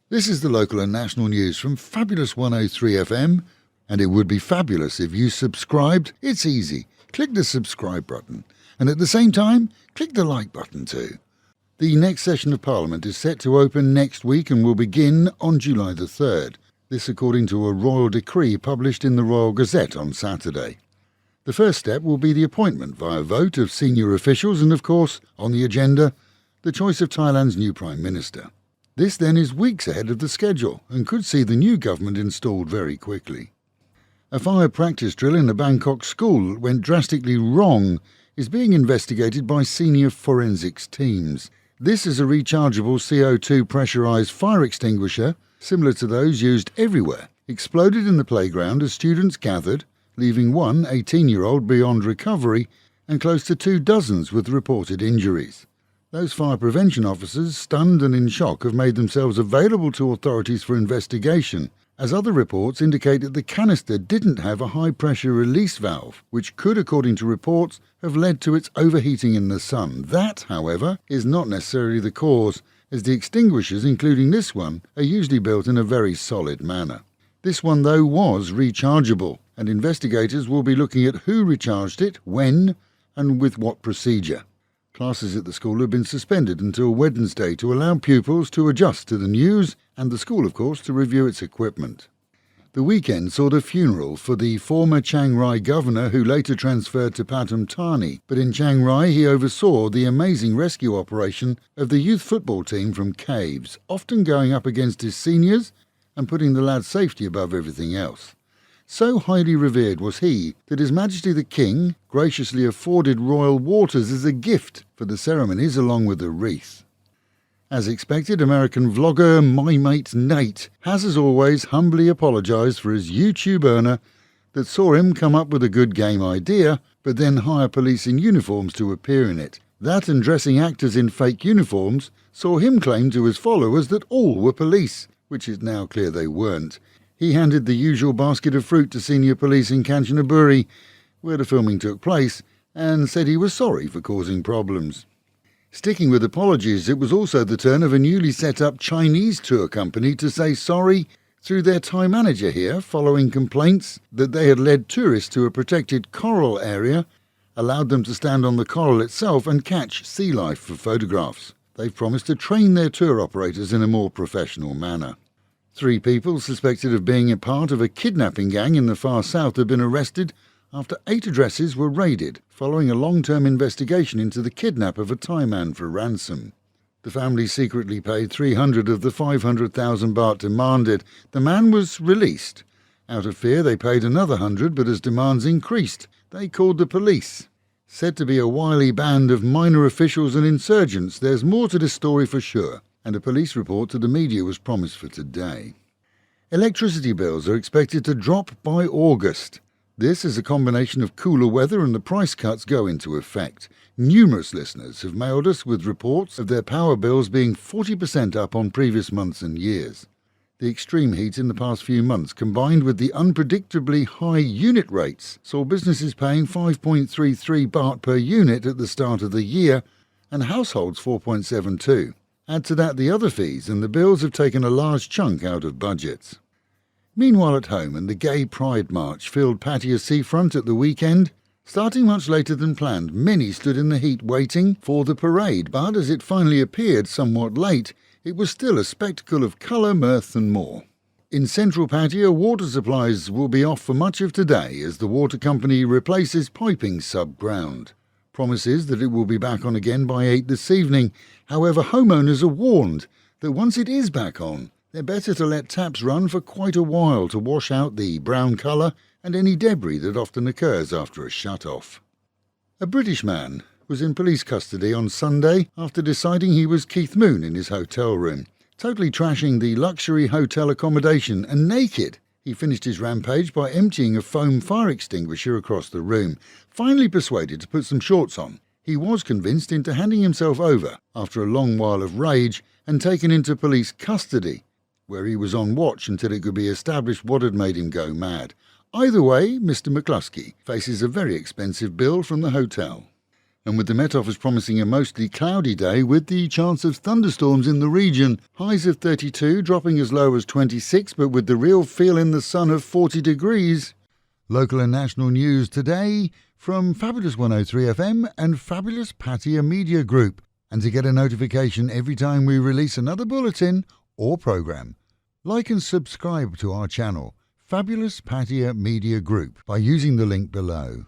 This is the local and national news from fabulous 103 FM, and it would be fabulous if you subscribed. It's easy. Click the subscribe button, and at the same time, click the like button too. The next session of Parliament is set to open next week and will begin on July the 3rd. This according to a royal decree published in the Royal Gazette on Saturday. The first step will be the appointment via vote of senior officials and, of course, on the agenda, the choice of Thailand's new Prime Minister. This then is weeks ahead of the schedule and could see the new government installed very quickly. A fire practice drill in a Bangkok school that went drastically wrong is being investigated by senior forensics teams. This is a rechargeable CO2 pressurised fire extinguisher, similar to those used everywhere, exploded in the playground as students gathered, leaving one 18-year-old beyond recovery and close to 2 dozens with reported injuries. Those fire prevention officers, stunned and in shock, have made themselves available to authorities for investigation, as other reports indicate that the canister didn't have a high-pressure release valve, which could, according to reports, have led to its overheating in the sun. That, however, is not necessarily the cause, as the extinguishers, including this one, are usually built in a very solid manner. This one, though, was rechargeable, and investigators will be looking at who recharged it, when, and with what procedure. Classes at the school have been suspended until Wednesday to allow pupils to adjust to the news and the school, of course, to review its equipment. The weekend saw the funeral for the former Chiang Rai governor who later transferred to Pathum Thani, but in Chiang Rai he oversaw the amazing rescue operation of the youth football team from caves, often going up against his seniors and putting the lads' safety above everything else. So highly revered was he that His Majesty the King graciously afforded royal waters as a gift for the ceremonies along with a wreath. As expected, American vlogger My Mate Nate has, as always, humbly apologised for his YouTube earner that saw him come up with a good game idea, but then hire police in uniforms to appear in it. That and dressing actors in fake uniforms saw him claim to his followers that all were police, which is now clear they weren't. He handed the usual basket of fruit to senior police in Kanchanaburi, where the filming took place, and said he was sorry for causing problems. Sticking with apologies, it was also the turn of a newly set up Chinese tour company to say sorry through their Thai manager here, following complaints that they had led tourists to a protected coral area, allowed them to stand on the coral itself and catch sea life for photographs. They've promised to train their tour operators in a more professional manner. 3 people suspected of being a part of a kidnapping gang in the far south have been arrested after 8 addresses were raided following a long-term investigation into the kidnap of a Thai man for ransom. The family secretly paid 300 of the 500,000 baht demanded. The man was released. Out of fear, they paid another 100, but as demands increased, they called the police. Said to be a wily band of minor officials and insurgents, there's more to this story for sure, and a police report to the media was promised for today. Electricity bills are expected to drop by August. This is a combination of cooler weather and the price cuts go into effect. Numerous listeners have mailed us with reports of their power bills being 40% up on previous months and years. The extreme heat in the past few months, combined with the unpredictably high unit rates, saw businesses paying 5.33 baht per unit at the start of the year and households 4.72. Add to that the other fees, and the bills have taken a large chunk out of budgets. Meanwhile, at home, and the Gay Pride March filled Pattaya seafront at the weekend. Starting much later than planned, many stood in the heat waiting for the parade, but as it finally appeared somewhat late, it was still a spectacle of colour, mirth and more. In Central Pattaya, water supplies will be off for much of today as the water company replaces piping sub-ground. Promise is that it will be back on again by 8 this evening. However, homeowners are warned that once it is back on, they're better to let taps run for quite a while to wash out the brown colour and any debris that often occurs after a shut-off. A British man was in police custody on Sunday after deciding he was Keith Moon in his hotel room, totally trashing the luxury hotel accommodation, and naked. He finished his rampage by emptying a foam fire extinguisher across the room. Finally persuaded to put some shorts on, he was convinced into handing himself over after a long while of rage and taken into police custody, where he was on watch until it could be established what had made him go mad. Either way, Mr. McCluskey faces a very expensive bill from the hotel. And with the Met Office promising a mostly cloudy day with the chance of thunderstorms in the region. Highs of 32, dropping as low as 26, but with the real feel in the sun of 40 degrees. Local and national news today from Fabulous 103 FM and Fabulous Pattaya Media Group. And to get a notification every time we release another bulletin or programme, like and subscribe to our channel, Fabulous Pattaya Media Group, by using the link below.